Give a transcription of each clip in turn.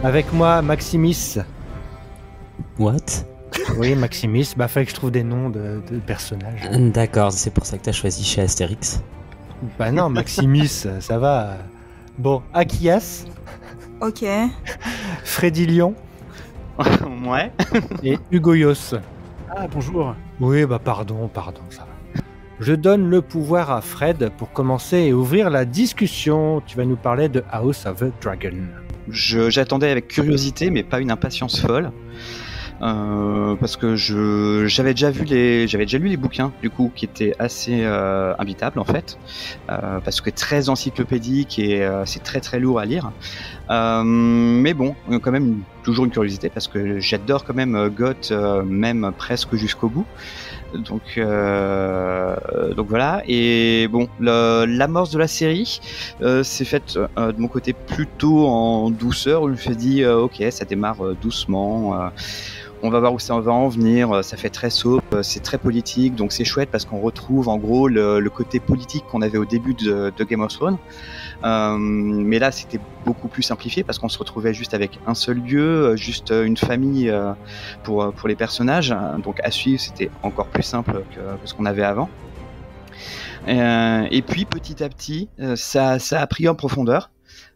Avec moi, Maximis. What? Oui, Maximis. Fallait que je trouve des noms de personnages. D'accord, c'est pour ça que t'as choisi chez Astérix. Non, Maximis, ça va. Bon, Akias. Ok. Freddy Lion. Ouais. Et Hugoyos. Ah, bonjour. Oui, pardon, ça va. Je donne le pouvoir à Fred pour commencer et ouvrir la discussion. Tu vas nous parler de House of the Dragon. J'attendais avec curiosité, mais pas une impatience folle. Parce que j'avais déjà lu les bouquins du coup qui étaient assez imbitables en fait, parce que très encyclopédique et c'est très très lourd à lire. Mais bon, quand même toujours une curiosité parce que j'adore quand même Goth, même presque jusqu'au bout. Donc voilà. Et bon, l'amorce de la série s'est faite de mon côté plutôt en douceur, où je me suis dit ok, ça démarre doucement. On va voir où ça va en venir, ça fait très soap, c'est très politique, donc c'est chouette parce qu'on retrouve en gros le côté politique qu'on avait au début de Game of Thrones. Mais là c'était beaucoup plus simplifié parce qu'on se retrouvait juste avec un seul lieu, juste une famille pour les personnages, donc à suivre c'était encore plus simple que ce qu'on avait avant. Et puis petit à petit ça a pris en profondeur.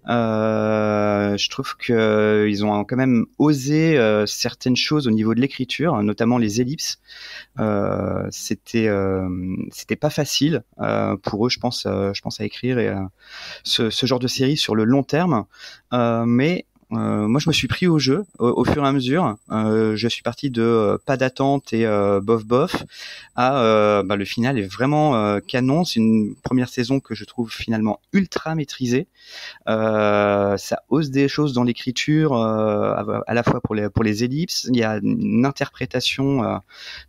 Je trouve que ils ont quand même osé certaines choses au niveau de l'écriture, notamment les ellipses. C'était pas facile pour eux, je pense à écrire et ce genre de série sur le long terme. Mais moi, je me suis pris au jeu au fur et à mesure. Je suis parti de pas d'attente et bof à le final est vraiment canon. C'est une première saison que je trouve finalement ultra maîtrisée. Ça ose des choses dans l'écriture, à la fois pour les ellipses. Il y a une interprétation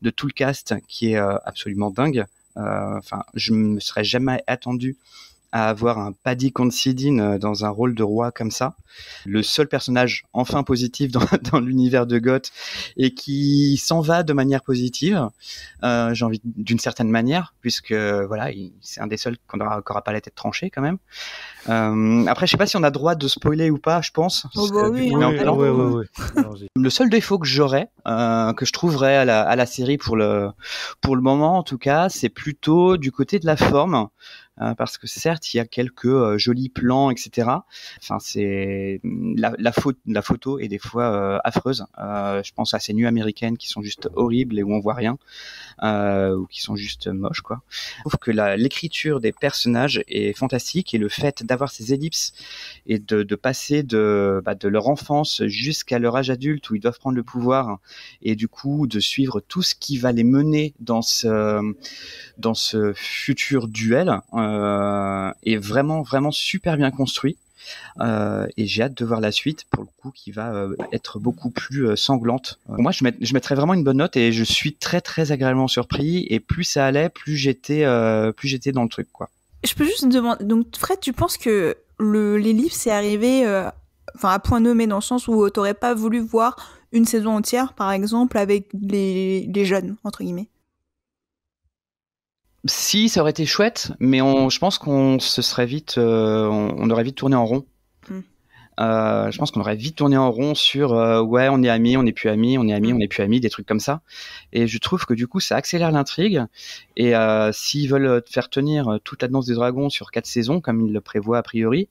de tout le cast qui est absolument dingue. Je me serais jamais attendu à avoir un Paddy Considine dans un rôle de roi comme ça. Le seul personnage enfin positif dans l'univers de Goth et qui s'en va de manière positive, j'ai envie d'une certaine manière, puisque voilà, c'est un des seuls qui n'aura pas la tête tranchée quand même. Après, je sais pas si on a droit de spoiler ou pas, je pense. Oui. Le seul défaut que j'aurais, que je trouverais à la série pour le moment en tout cas, c'est plutôt du côté de la forme. Parce que certes il y a quelques jolis plans, etc. C'est la photo est des fois affreuse. Je pense à ces nuits américaines qui sont juste horribles et où on voit rien, ou qui sont juste moches quoi. Je trouve que l'écriture des personnages est fantastique et le fait d'avoir ces ellipses et de passer de leur enfance jusqu'à leur âge adulte où ils doivent prendre le pouvoir et du coup de suivre tout ce qui va les mener dans ce futur duel est vraiment super bien construit. Et j'ai hâte de voir la suite pour le coup qui va être beaucoup plus sanglante. Moi je mettrais vraiment une bonne note et je suis très très agréablement surpris et plus ça allait plus j'étais dans le truc quoi. Je peux juste demander, donc Fred, tu penses que l'ellipse est arrivé à point nommé dans le sens où t'aurais pas voulu voir une saison entière par exemple avec les jeunes entre guillemets? Si, ça aurait été chouette, mais je pense qu'on se serait vite, on aurait vite tourné en rond. Je pense qu'on aurait vite tourné en rond sur ouais, on est amis, on n'est plus amis, on est amis, on n'est plus amis, des trucs comme ça. Et je trouve que du coup, ça accélère l'intrigue. Et s'ils veulent faire tenir toute la Danse des Dragons sur 4 saisons, comme ils le prévoient a priori,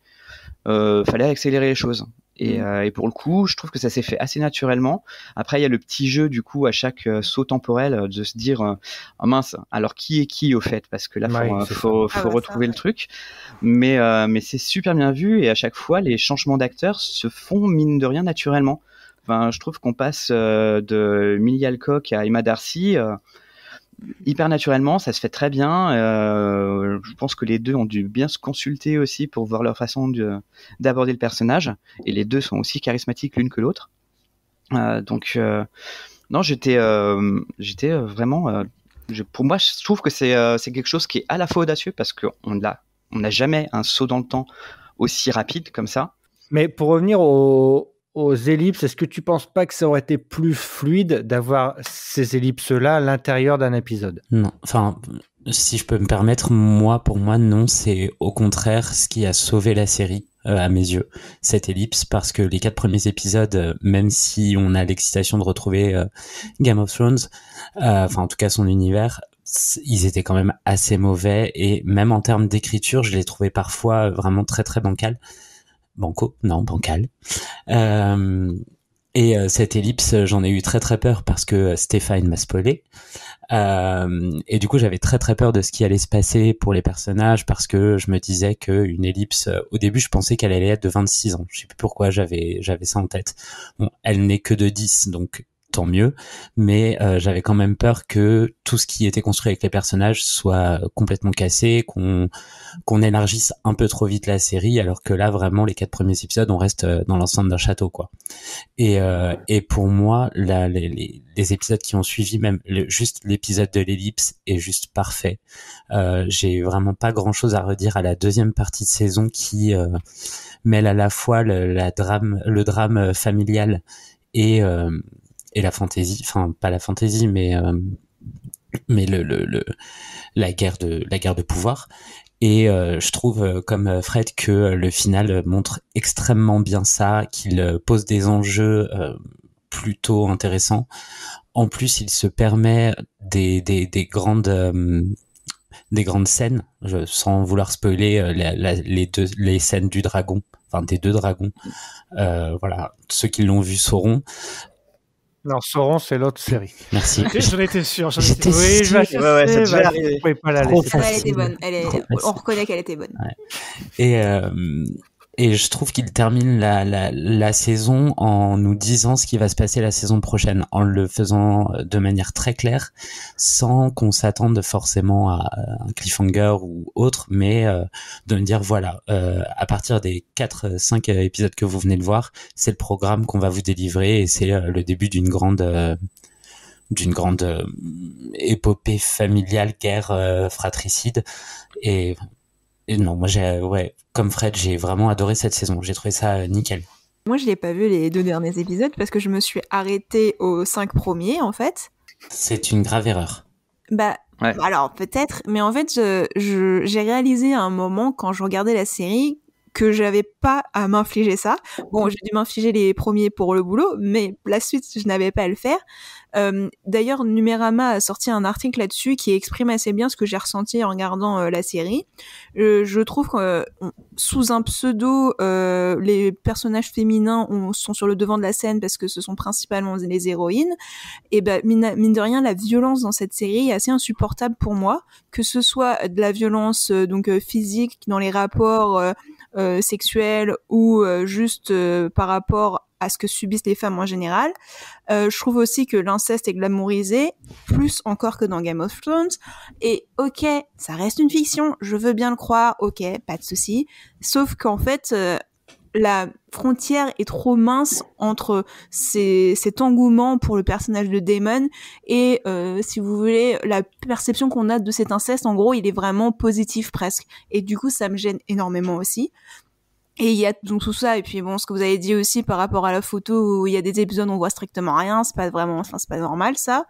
fallait accélérer les choses. Et pour le coup, je trouve que ça s'est fait assez naturellement. Après, il y a le petit jeu du coup à chaque saut temporel de se dire oh mince, alors qui est qui au fait, parce que là faut retrouver le truc. Mais c'est super bien vu et à chaque fois les changements d'acteurs se font mine de rien naturellement. Je trouve qu'on passe de Millie Alcock à Emma Darcy. Hyper naturellement, ça se fait très bien. Je pense que les deux ont dû bien se consulter aussi pour voir leur façon d'aborder le personnage. Et les deux sont aussi charismatiques l'une que l'autre. Non, j'étais vraiment. Pour moi, je trouve que c'est quelque chose qui est à la fois audacieux parce qu'on n'a jamais un saut dans le temps aussi rapide comme ça. Mais pour revenir au aux ellipses, est-ce que tu penses pas que ça aurait été plus fluide d'avoir ces ellipses-là à l'intérieur d'un épisode? Non, enfin, si je peux me permettre, pour moi, non, c'est au contraire ce qui a sauvé la série, à mes yeux, cette ellipse, parce que les 4 premiers épisodes, même si on a l'excitation de retrouver Game of Thrones, enfin, en tout cas son univers, ils étaient quand même assez mauvais, et même en termes d'écriture, je les trouvais parfois vraiment très très bancal. Bancal. Cette ellipse, j'en ai eu très très peur parce que Stéphane m'a spoilé. Et du coup, j'avais très très peur de ce qui allait se passer pour les personnages parce que je me disais qu'une ellipse, au début, je pensais qu'elle allait être de 26 ans. Je sais plus pourquoi j'avais ça en tête. Bon, elle n'est que de 10, donc tant mieux, mais j'avais quand même peur que tout ce qui était construit avec les personnages soit complètement cassé, qu'on élargisse un peu trop vite la série, alors que là vraiment les 4 premiers épisodes on reste dans l'enceinte d'un château, quoi. Et pour moi les épisodes qui ont suivi, même juste l'épisode de l'ellipse est juste parfait. J'ai vraiment pas grand chose à redire à la deuxième partie de saison qui mêle à la fois le drame familial et la fantaisie, enfin pas la fantaisie, mais la guerre de pouvoir. Et je trouve, comme Fred, que le final montre extrêmement bien ça, qu'il pose des enjeux plutôt intéressants. En plus, il se permet des grandes scènes, sans vouloir spoiler les scènes du dragon, enfin des 2 dragons. Voilà, ceux qui l'ont vu sauront. Non, Sauron, c'est l'autre série. Merci. J'en étais sûr. Oui, je vais pouvais pas la laisser. Elle était bonne. On reconnaît qu'elle était bonne. Ouais. Et je trouve qu'il termine la saison en nous disant ce qui va se passer la saison prochaine, en le faisant de manière très claire, sans qu'on s'attende forcément à un cliffhanger ou autre, mais de me dire voilà, à partir des 4-5 épisodes que vous venez de voir, c'est le programme qu'on va vous délivrer et c'est le début d'une grande épopée familiale, guerre fratricide. Et non, moi comme Fred, j'ai vraiment adoré cette saison. J'ai trouvé ça nickel. Moi, je l'ai pas vu les 2 derniers épisodes parce que je me suis arrêtée aux 5 premiers, en fait. C'est une grave erreur. Ouais. Alors peut-être, mais en fait, j'ai réalisé à un moment quand je regardais la série que j'avais pas à m'infliger ça. Bon, j'ai dû m'infliger les premiers pour le boulot, mais la suite, je n'avais pas à le faire. D'ailleurs, Numérama a sorti un article là-dessus qui exprime assez bien ce que j'ai ressenti en regardant la série. Je trouve que sous un pseudo, les personnages féminins sont sur le devant de la scène parce que ce sont principalement les héroïnes. Et ben mine de rien, la violence dans cette série est assez insupportable pour moi, que ce soit de la violence physique dans les rapports sexuels ou juste par rapport à ce que subissent les femmes en général. Je trouve aussi que l'inceste est glamourisé, plus encore que dans Game of Thrones. Et ok, ça reste une fiction, je veux bien le croire, ok, pas de souci. Sauf qu'en fait, la frontière est trop mince entre cet engouement pour le personnage de Daemon et, si vous voulez, la perception qu'on a de cet inceste. En gros, il est vraiment positif presque. Et du coup, ça me gêne énormément aussi. Et il y a donc tout ça, et puis bon, ce que vous avez dit aussi par rapport à la photo où il y a des épisodes où on voit strictement rien, c'est pas normal ça.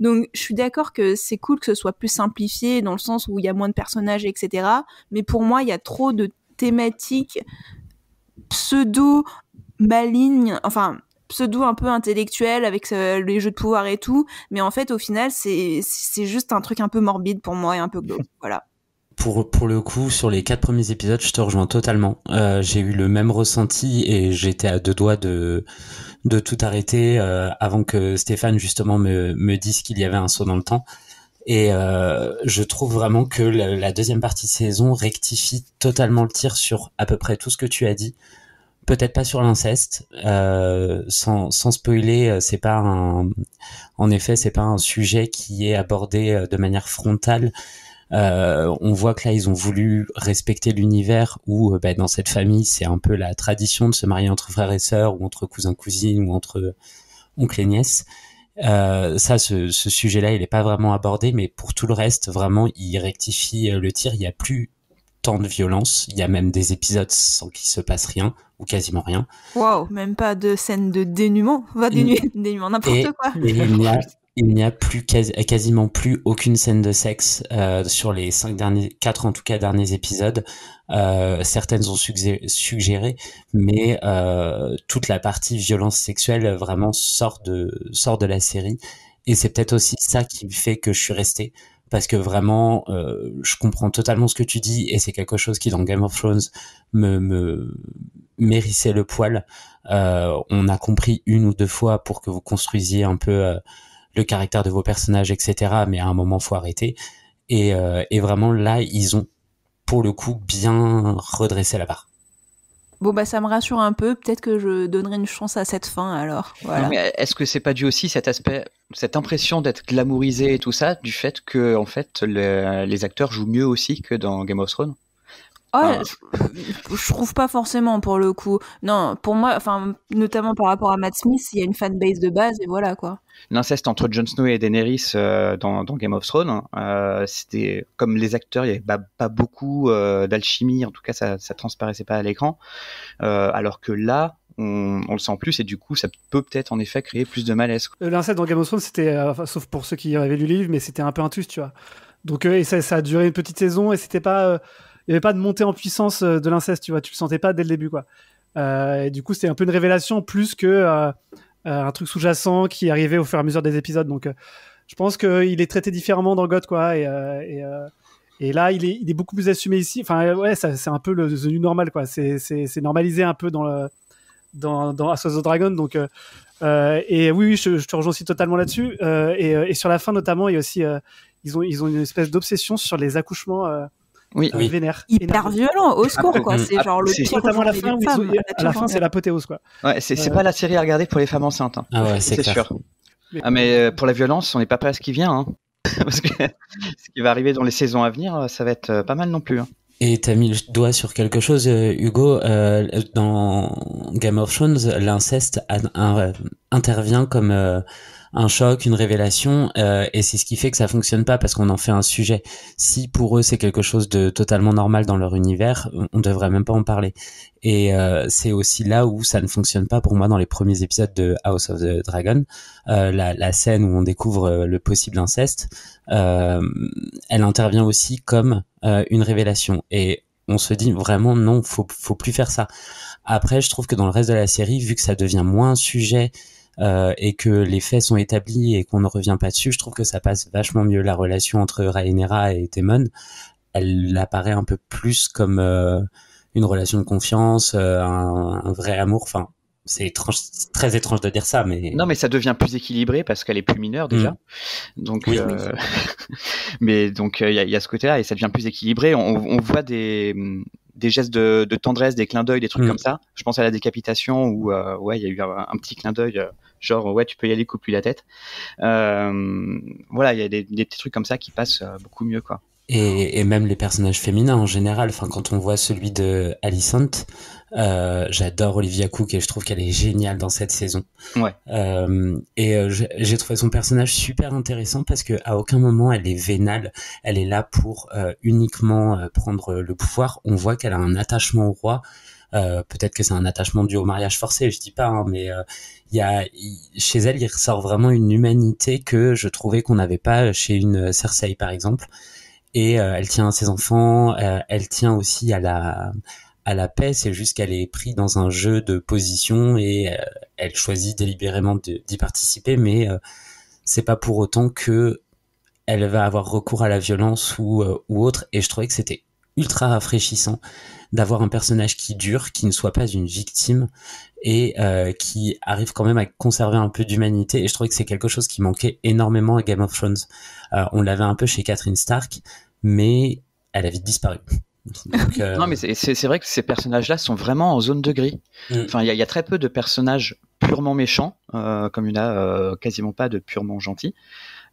Donc je suis d'accord que c'est cool que ce soit plus simplifié dans le sens où il y a moins de personnages, etc. Mais pour moi, il y a trop de thématiques pseudo-malignes, enfin pseudo un peu intellectuelles avec les jeux de pouvoir et tout. Mais en fait, au final, c'est juste un truc un peu morbide pour moi et un peu glauque, voilà. Pour le coup, sur les 4 premiers épisodes, je te rejoins totalement. J'ai eu le même ressenti et j'étais à 2 doigts de tout arrêter avant que Stéphane justement me dise qu'il y avait un saut dans le temps. Et je trouve vraiment que la deuxième partie de saison rectifie totalement le tir sur à peu près tout ce que tu as dit. Peut-être pas sur l'inceste, sans spoiler, en effet, c'est pas un sujet qui est abordé de manière frontale. On voit que là ils ont voulu respecter l'univers où dans cette famille c'est un peu la tradition de se marier entre frères et sœurs ou entre cousins cousines ou entre oncles et nièces. Ce sujet-là il est pas vraiment abordé, mais pour tout le reste vraiment il rectifie le tir. Il y a plus tant de violence. Il y a même des épisodes sans qu'il se passe rien ou quasiment rien. Waouh, même pas de scène de dénuement, dénuement, n'importe quoi. Et il n'y a plus quasiment plus aucune scène de sexe sur les 4 en tout cas derniers épisodes. Certaines ont suggéré, mais toute la partie violence sexuelle vraiment sort de la série. Et c'est peut-être aussi ça qui fait que je suis resté. Parce que vraiment, je comprends totalement ce que tu dis, et c'est quelque chose qui, dans Game of Thrones, me mérissait le poil. On a compris 1 ou 2 fois pour que vous construisiez un peu le caractère de vos personnages, etc. Mais à un moment, faut arrêter. Et vraiment, là, ils ont, pour le coup, bien redressé la barre. Bon, bah, ça me rassure un peu. Peut-être que je donnerai une chance à cette fin, alors. Voilà. Non, mais est-ce que c'est pas dû aussi cet aspect, cette impression d'être glamourisé et tout ça, du fait que, en fait, les acteurs jouent mieux aussi que dans Game of Thrones? Je trouve pas forcément, pour le coup. Non, pour moi, enfin, notamment par rapport à Matt Smith, il y a une fanbase de base, et voilà, quoi. L'inceste entre Jon Snow et Daenerys dans Game of Thrones, c'était comme les acteurs, il y avait pas beaucoup d'alchimie, en tout cas ça transparaissait pas à l'écran, alors que là on le sent plus, et du coup ça peut peut-être en effet créer plus de malaise. L'inceste dans Game of Thrones, c'était, sauf pour ceux qui avaient lu le livre, mais c'était un peu intus, tu vois. Donc et ça a duré une petite saison, et c'était pas, il y avait pas de montée en puissance de l'inceste, tu vois, tu le sentais pas dès le début, quoi. Et du coup c'était un peu une révélation plus que un truc sous-jacent qui arrivait au fur et à mesure des épisodes. Donc je pense qu'il est traité différemment dans GOT, quoi, et là il est beaucoup plus assumé ici. Enfin ouais, c'est un peu le the new normal, quoi. C'est normalisé un peu dans House of the Dragon. Donc et oui, je te rejoins aussi totalement là-dessus. Et sur la fin notamment, il y a aussi ils ont une espèce d'obsession sur les accouchements. Oui. Vénère. Hyper violent, au score, quoi. C'est genre le pire. Notamment à la fin, à la fin, c'est l'apothéose, quoi. Ouais, c'est pas la série à regarder pour les femmes enceintes. Hein. Ah ouais, c'est clair. Sûr. Mais pour la violence, on n'est pas prêt à ce qui vient. Hein. Parce que ce qui va arriver dans les saisons à venir, ça va être pas mal non plus. Hein. Et t'as mis le doigt sur quelque chose, Hugo. Dans Game of Thrones, l'inceste intervient comme un choc, une révélation, et c'est ce qui fait que ça fonctionne pas, parce qu'on en fait un sujet. Si pour eux c'est quelque chose de totalement normal dans leur univers, on devrait même pas en parler. Et c'est aussi là où ça ne fonctionne pas pour moi dans les premiers épisodes de House of the Dragon. La scène où on découvre le possible inceste, elle intervient aussi comme une révélation. Et on se dit vraiment non, faut plus faire ça. Après, je trouve que dans le reste de la série, vu que ça devient moins un sujet, et que les faits sont établis et qu'on ne revient pas dessus, je trouve que ça passe vachement mieux. La relation entre Rhaenyra et Daemon, elle apparaît un peu plus comme une relation de confiance, un vrai amour. Enfin, c'est étrange, c'est très étrange de dire ça, mais non, mais ça devient plus équilibré parce qu'elle est plus mineure déjà. Donc, oui. mais donc il y a ce côté-là, et ça devient plus équilibré. On voit des gestes de tendresse, des clins d'œil, des trucs comme ça. Je pense à la décapitation où ouais, il y a eu un petit clin d'œil, genre ouais, tu peux y aller, coupe-lui la tête. Voilà, il y a des petits trucs comme ça qui passent beaucoup mieux, quoi. Et même les personnages féminins en général. Enfin, quand on voit celui de Alicent, j'adore Olivia Cooke et je trouve qu'elle est géniale dans cette saison. Ouais. J'ai trouvé son personnage super intéressant parce que à aucun moment elle est vénale. Elle est là pour uniquement prendre le pouvoir. On voit qu'elle a un attachement au roi. Peut-être que c'est un attachement dû au mariage forcé, je dis pas, hein, mais chez elle, il ressort vraiment une humanité que je trouvais qu'on n'avait pas chez une Cersei, par exemple. Et elle tient à ses enfants, elle tient aussi à la paix. C'est juste qu'elle est prise dans un jeu de position et elle choisit délibérément d'y participer, mais c'est pas pour autant que elle va avoir recours à la violence ou autre. Et je trouvais que c'était ultra rafraîchissant d'avoir un personnage qui dure, qui ne soit pas une victime et qui arrive quand même à conserver un peu d'humanité. Et je trouvais que c'est quelque chose qui manquait énormément à Game of Thrones. On l'avait un peu chez Catelyn Stark, mais elle a vite disparu. Donc, non, mais c'est vrai que ces personnages-là sont vraiment en zone de gris. Enfin, il y a très peu de personnages purement méchants, comme il n'y en a quasiment pas de purement gentils.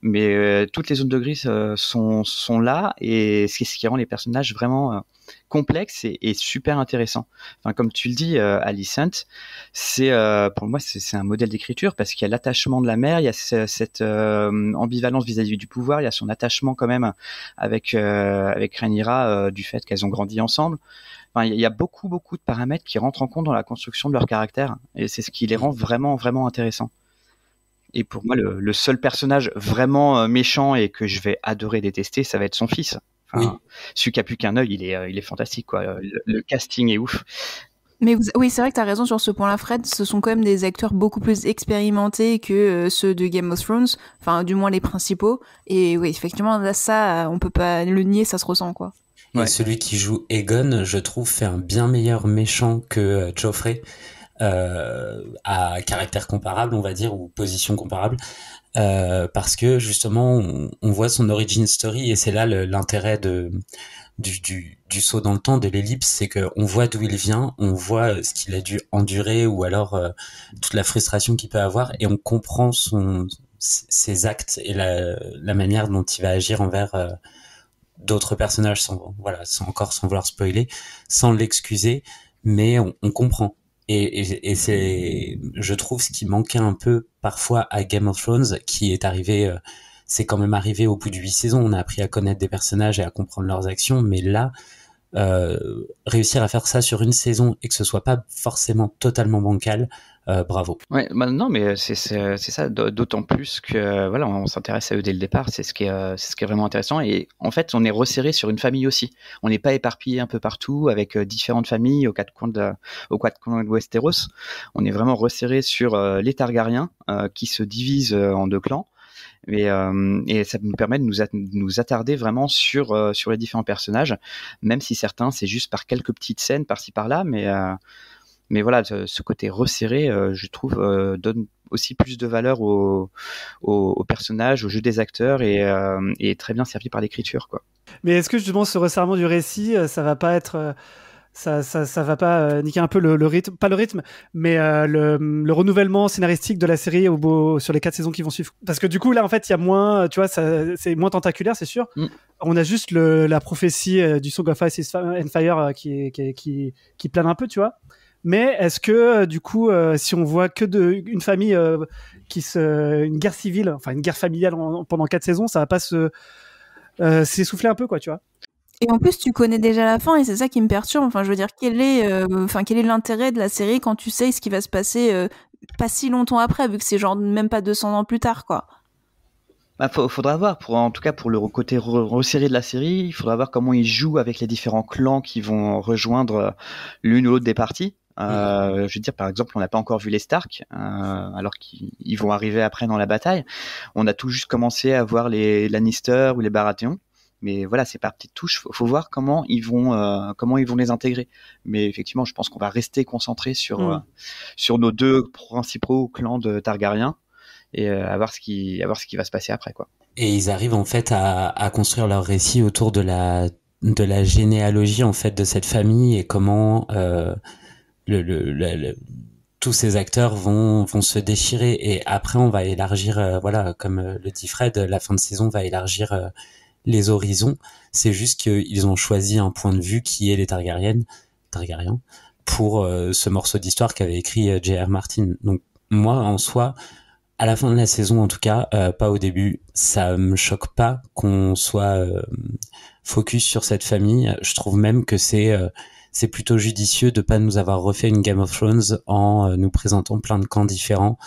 mais toutes les zones de gris sont là, et c'est ce qui rend les personnages vraiment complexes et super intéressants. Enfin, comme tu le dis, Alicent, c'est pour moi c'est un modèle d'écriture, parce qu'il y a l'attachement de la mère, il y a cette ambivalence vis-à-vis du pouvoir, il y a son attachement quand même avec Rhaenyra, du fait qu'elles ont grandi ensemble. Enfin, il y a beaucoup de paramètres qui rentrent en compte dans la construction de leur caractère, et c'est ce qui les rend vraiment intéressants. Et pour moi, le seul personnage vraiment méchant et que je vais adorer détester, ça va être son fils. Enfin, celui qui a plus qu'un œil, il est fantastique, quoi. Le casting est ouf. Mais oui, c'est vrai que tu as raison sur ce point-là, Fred. Ce sont quand même des acteurs beaucoup plus expérimentés que ceux de Game of Thrones, enfin du moins les principaux. Et oui, effectivement, là, ça, on peut pas le nier, ça se ressent, quoi. Et celui qui joue Aegon, je trouve, fait un bien meilleur méchant que Joffrey. À caractère comparable, on va dire, ou position comparable, parce que justement on voit son origin story, et c'est là l'intérêt du saut dans le temps, de l'ellipse, c'est que on voit d'où il vient, on voit ce qu'il a dû endurer, ou alors toute la frustration qu'il peut avoir, et on comprend ses actes et la manière dont il va agir envers d'autres personnages, sans vouloir spoiler, sans l'excuser, mais on comprend. Et c'est, je trouve, ce qui manquait un peu parfois à Game of Thrones, qui est arrivé, c'est quand même arrivé au bout de 8 saisons, on a appris à connaître des personnages et à comprendre leurs actions, mais là, réussir à faire ça sur une saison et que ce soit pas forcément totalement bancal, bravo. Ouais, bah non, mais c'est ça, d'autant plus que voilà, on s'intéresse à eux dès le départ, c'est ce qui est vraiment intéressant, et en fait, on est resserré sur une famille aussi. On n'est pas éparpillé un peu partout avec différentes familles aux quatre coins de Westeros. On est vraiment resserré sur les Targaryens qui se divisent en deux clans. Et ça nous permet de nous attarder vraiment sur les différents personnages, même si certains c'est juste par quelques petites scènes par-ci par-là, mais voilà, ce côté resserré, je trouve, donne aussi plus de valeur aux personnages, au jeu des acteurs, et est très bien servi par l'écriture, quoi. Mais est-ce que justement ce resserrement du récit, ça va pas être ça va pas niquer un peu le rythme, pas le rythme, mais le renouvellement scénaristique de la série sur les 4 saisons qui vont suivre? Parce que du coup, là, en fait, il y a moins, tu vois, c'est moins tentaculaire, c'est sûr. On a juste la prophétie du Song of Ice and Fire qui plane un peu, tu vois. Mais est-ce que, du coup, si on voit que une famille une guerre civile, enfin une guerre familiale pendant 4 saisons, ça va pas s'essouffler un peu, quoi, tu vois? Et en plus, tu connais déjà la fin, et c'est ça qui me perturbe. Enfin, je veux dire, quel est l'intérêt de la série quand tu sais ce qui va se passer pas si longtemps après, vu que c'est genre même pas 200 ans plus tard, quoi. Bah, faudra voir, en tout cas pour le côté resserré de la série, il faudra voir comment ils jouent avec les différents clans qui vont rejoindre l'une ou l'autre des parties. Je veux dire, par exemple, on n'a pas encore vu les Stark, alors qu'ils vont arriver après dans la bataille. On a tout juste commencé à voir les Lannister ou les Baratheon. Mais voilà, c'est par petites touches. Faut voir comment ils vont les intégrer. Mais effectivement, je pense qu'on va rester concentré sur nos deux principaux clans de Targaryens, et à voir ce qui va se passer après, quoi. Et ils arrivent en fait à construire leur récit autour de la généalogie en fait de cette famille, et comment tous ces acteurs vont se déchirer, et après on va élargir, voilà, comme le dit Fred, la fin de saison va élargir les horizons. C'est juste qu'ils ont choisi un point de vue qui est les Targaryens pour ce morceau d'histoire qu'avait écrit J.R. Martin. Donc moi, en soi, à la fin de la saison, en tout cas, pas au début, ça me choque pas qu'on soit focus sur cette famille. Je trouve même que c'est plutôt judicieux de pas nous avoir refait une Game of Thrones en nous présentant plein de camps différents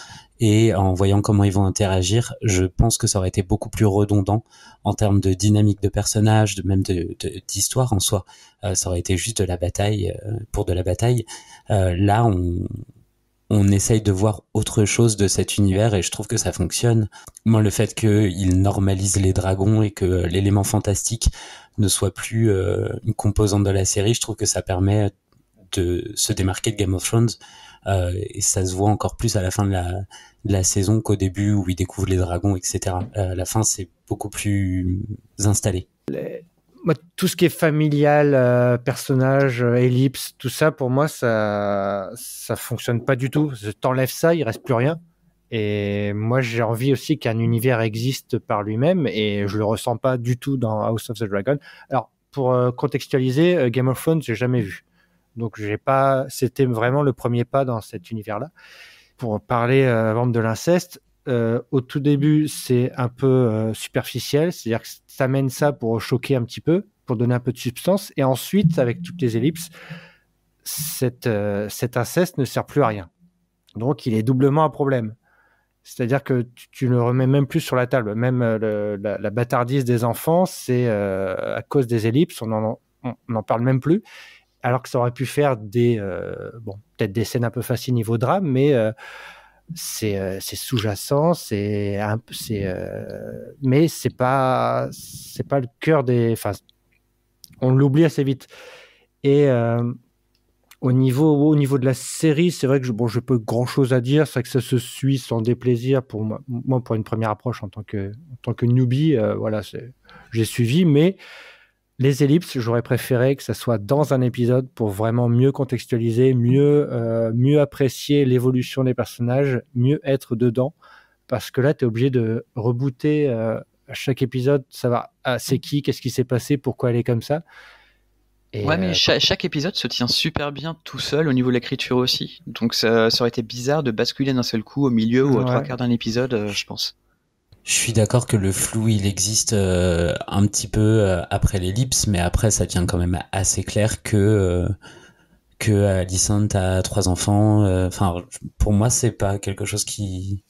et en voyant comment ils vont interagir. Je pense que ça aurait été beaucoup plus redondant en termes de dynamique de personnages, même d'histoire en soi. Ça aurait été juste de la bataille pour de la bataille. Là, on essaye de voir autre chose de cet univers, et je trouve que ça fonctionne. Moi, le fait qu'ils normalisent les dragons et que l'élément fantastique ne soit plus une composante de la série, je trouve que ça permet de se démarquer de Game of Thrones, et ça se voit encore plus à la fin de la saison qu'au début où ils découvrent les dragons, etc. À la fin, c'est beaucoup plus installé. Moi, tout ce qui est familial, personnage, ellipse, tout ça, pour moi, ça fonctionne pas du tout. T'enlèves ça, il reste plus rien. Et moi, j'ai envie aussi qu'un univers existe par lui-même, et je le ressens pas du tout dans House of the Dragon. Alors, pour contextualiser, Game of Thrones, j'ai jamais vu. Donc, c'était vraiment le premier pas dans cet univers-là. Pour parler de l'inceste, au tout début, c'est un peu superficiel, c'est-à-dire que ça mène ça pour choquer un petit peu, pour donner un peu de substance, et ensuite, avec toutes les ellipses, cet inceste ne sert plus à rien. Donc, il est doublement un problème. C'est-à-dire que tu ne le remets même plus sur la table. Même la bâtardise des enfants, c'est à cause des ellipses, on n'en parle même plus. Alors que ça aurait pu faire peut-être des scènes un peu faciles niveau drame, mais c'est sous-jacent, mais c'est pas le cœur des. Enfin, on l'oublie assez vite. Et au niveau de la série, c'est vrai que j'ai pas grand chose à dire. C'est vrai que ça se suit sans déplaisir pour moi pour une première approche en tant que newbie. Voilà, j'ai suivi, mais les ellipses, j'aurais préféré que ça soit dans un épisode pour vraiment mieux contextualiser, mieux apprécier l'évolution des personnages, mieux être dedans. Parce que là, tu es obligé de rebooter à chaque épisode, savoir c'est qui, qu'est-ce qui s'est passé, pourquoi elle est comme ça. Et mais chaque épisode se tient super bien tout seul au niveau de l'écriture aussi. Donc ça aurait été bizarre de basculer d'un seul coup au milieu ou aux trois quarts d'un épisode, je pense. Je suis d'accord que le flou, il existe un petit peu après l'ellipse, mais après, ça devient quand même assez clair que Alicent a 3 enfants. Enfin, pour moi, c'est pas quelque chose qui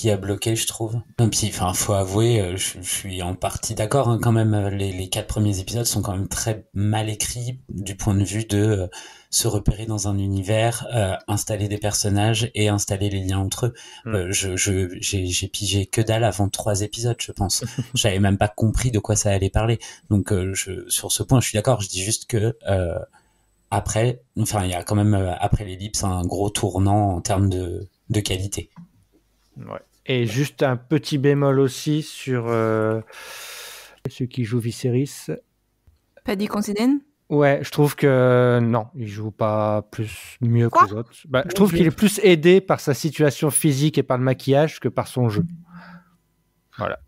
a bloqué, je trouve. Et puis, enfin, faut avouer, je suis en partie d'accord, hein, quand même. Les 4 premiers épisodes sont quand même très mal écrits du point de vue de se repérer dans un univers, installer des personnages et installer les liens entre eux. J'ai pigé que dalle avant 3 épisodes, je pense. J'avais même pas compris de quoi ça allait parler. Donc, sur ce point, je suis d'accord. Je dis juste que après, enfin, il y a quand même après l'ellipse un gros tournant en termes de qualité. Ouais. Et juste un petit bémol aussi sur ceux qui jouent Viserys. Paddy Considine. Ouais, je trouve que non, il joue pas mieux que les autres. Je trouve qu'il est plus aidé par sa situation physique et par le maquillage que par son jeu. Voilà.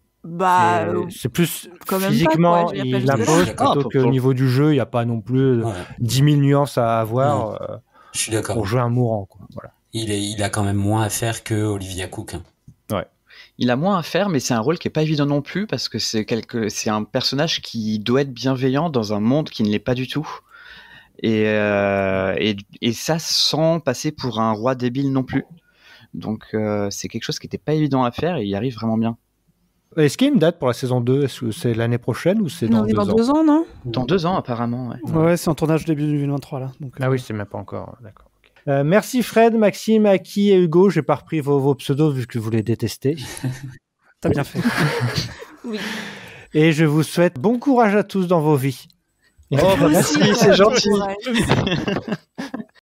C'est plus physiquement, il l'impose plutôt qu'au niveau du jeu, il n'y a pas non plus 10 000 nuances à avoir. Je suis d'accord. Pour jouer un mourant, quoi. Voilà. Il a quand même moins à faire que Olivia Cook. Hein. Ouais. Il a moins à faire, mais c'est un rôle qui est pas évident non plus parce que c'est un personnage qui doit être bienveillant dans un monde qui ne l'est pas du tout. Et ça sans passer pour un roi débile non plus. Donc c'est quelque chose qui n'était pas évident à faire et il y arrive vraiment bien. Est-ce qu'il y a une date pour la saison 2 ? Est-ce que c'est l'année prochaine ou c'est dans 2 ans ? Dans 2 ans, non ? Dans 2 ans apparemment, ouais. Ouais, c'est en tournage début 2023 là. Donc, oui, c'est même pas encore, d'accord. Merci Fred, Maxime, Aki et Hugo. J'ai pas repris vos pseudos vu que vous les détestez. T'as bien fait. Oui. Et je vous souhaite bon courage à tous dans vos vies. Oh, merci, c'est gentil.